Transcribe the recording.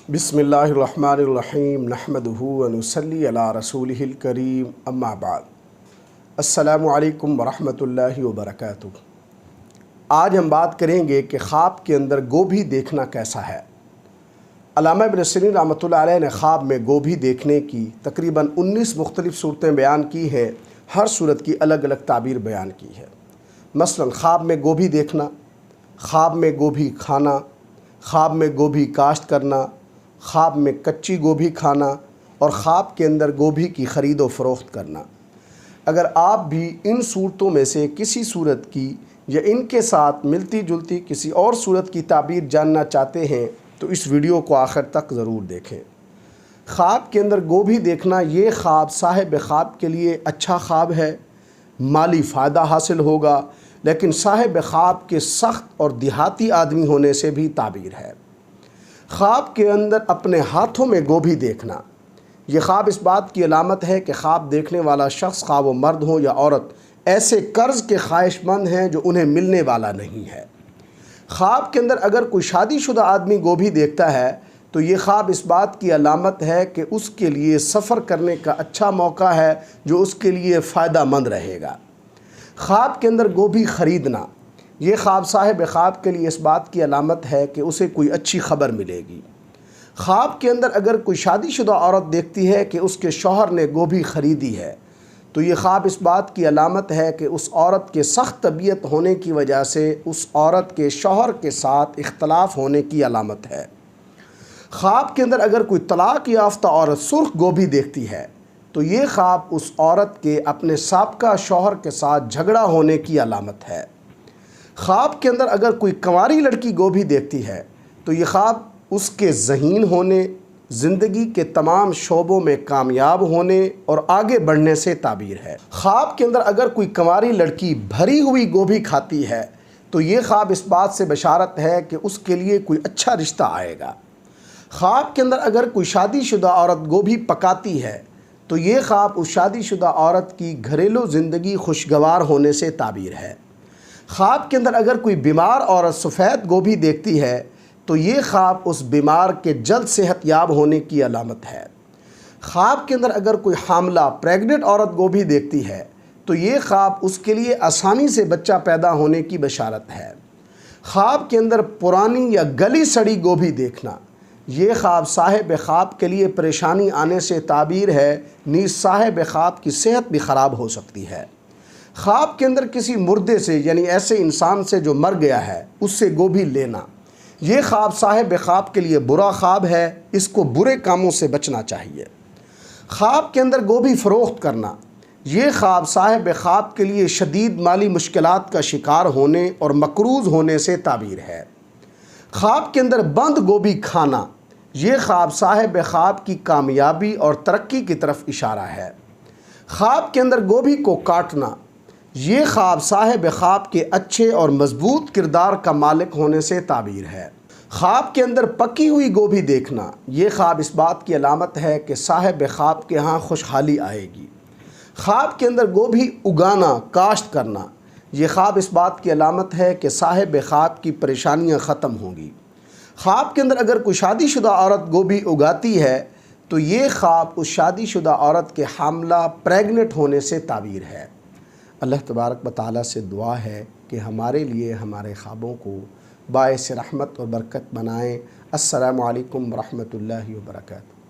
बिस्मिल्लाहिर्रहमानिर्रहीम नहमदुहु व नुसल्ली अला रसूलिहिल करीम अम्मा बाद। अस्सलामु अलैकुम वरहमतुल्लाहि व बरकातुहू। आज हम बात करेंगे कि ख्वाब के अंदर गोभी देखना कैसा है। अल्लामा इब्न सिरीन रहमतुल्लाह अलैह ने ख्वाब में गोभी देखने की तकरीबन 19 मुख्तलिफ़ सूरतें बयान की हैं। हर सूरत की अलग अलग ताबीर बयान की है। मसलन ख्वाब में गोभी देखना, ख्वाब में गोभी खाना, ख्वाब में गोभी काश्त करना, ख्वाब में कच्ची गोभी खाना और ख्वाब के अंदर गोभी की ख़रीद व फ़रोख्त करना। अगर आप भी इन सूरतों में से किसी सूरत की या इनके साथ मिलती जुलती किसी और सूरत की ताबीर जानना चाहते हैं तो इस वीडियो को आखिर तक ज़रूर देखें। ख्वाब के अंदर गोभी देखना, ये ख्वाब साहिब ख्वाब के लिए अच्छा ख्वाब है, माली फ़ायदा हासिल होगा, लेकिन साहिब ख्वाब के सख्त और देहाती आदमी होने से भी ताबीर है। ख्वाब के अंदर अपने हाथों में गोभी देखना, ये ख्वाब इस बात की अलामत है कि ख्वाब देखने वाला शख्स, ख्वाह वो मर्द हो या औरत, ऐसे कर्ज़ के ख्वाहिशमंद हैं जो उन्हें मिलने वाला नहीं है। ख्वाब के अंदर अगर कोई शादीशुदा आदमी गोभी देखता है तो ये ख्वाब इस बात की अलामत है कि उसके लिए सफ़र करने का अच्छा मौका है जो उसके लिए फ़ायदा मंद रहेगा। ख्वाब के अंदर गोभी ख़रीदना, ये ख्वाब साहिब ख्वाब के लिए इस बात की अलामत है कि उसे कोई अच्छी खबर मिलेगी। ख्वाब के अंदर अगर कोई शादीशुदा औरत देखती है कि उसके शौहर ने गोभी ख़रीदी है तो ये ख्वाब इस बात की अलामत है कि उस औरत के सख्त तबीयत होने की वजह से उस औरत के शौहर के साथ इख्तलाफ होने की अलामत है। ख्वाब के अंदर अगर कोई तलाक़ याफ्ता औरत सुर्ख गोभी देखती है तो ये ख्वाब उस औरत के अपने साबका शौहर के साथ झगड़ा होने की अलामत है। ख्वाब के अंदर अगर कोई कंवारी लड़की गोभी देखती है तो ये ख्वाब उसके ज़हीन होने, ज़िंदगी के तमाम शोबों में कामयाब होने और आगे बढ़ने से ताबीर है। ख्वाब के अंदर अगर कोई कंवारी लड़की भरी हुई गोभी खाती है तो ये ख्वाब इस बात से बशारत है कि उसके लिए कोई अच्छा रिश्ता आएगा। ख्वाब के अंदर अगर कोई शादीशुदा औरत गोभी पकाती है तो ये ख्वाब उस शादीशुदा औरत की घरेलू ज़िंदगी खुशगवार होने से ताबीर है। ख्वाब के अंदर अगर कोई बीमार औरत सफ़ेद गोभी देखती है तो ये ख्वाब उस बीमार के जल्द सेहतयाब होने की अलामत है। ख्वाब के अंदर अगर कोई हामला प्रेग्नेंट औरत गोभी देखती है तो ये ख्वाब उसके लिए आसानी से बच्चा पैदा होने की बशारत है। ख्वाब के अंदर पुरानी या गली सड़ी गोभी देखना, ये ख्वाब साहिब ख्वाब के लिए परेशानी आने से ताबीर है, नीज़ साहिब ख्वाब की सेहत भी ख़राब हो सकती है। ख्वाब के अंदर किसी मुर्दे से यानी ऐसे इंसान से जो मर गया है उससे गोभी लेना, ये ख्वाब साहिब ख्वाब के लिए बुरा ख्वाब है, इसको बुरे कामों से बचना चाहिए। ख्वाब के अंदर गोभी फ़रोख्त करना, ये ख्वाब साहिब ख्वाब के लिए शदीद माली मुश्किलात का शिकार होने और मकरूज़ होने से ताबीर है। ख्वाब के अंदर बंद गोभी खाना, ये ख्वाब साहिब ख्वाब की कामयाबी और तरक्की की तरफ इशारा है। ख्वाब के अंदर गोभी को काटना, ये ख्वाब साहिब ख्वाब के अच्छे और मजबूत किरदार का मालिक होने से ताबीर है। ख्वाब के अंदर पकी हुई गोभी देखना, ये ख्वाब इस बात की अलामत है कि साहिब ख्वाब के यहाँ खुशहाली आएगी। ख्वाब के अंदर गोभी उगाना, काश्त करना, ये ख्वाब इस बात की अलामत है कि साहिब ख्वाब की परेशानियाँ ख़त्म होंगी। ख्वाब के अंदर अगर कोई शादीशुदा औरत गोभी उगाती है तो ये ख्वाब उस शादीशुदा औरत के हामला प्रेग्नेंट होने से ताबीर है। अल्लाह तबारक व तआला से दुआ है कि हमारे लिए हमारे ख्वाबों को बाइस रहमत और बरकत बनाएँ। अस्सलामु अलैकुम व रहमतुल्लाहि व बरकातुहू।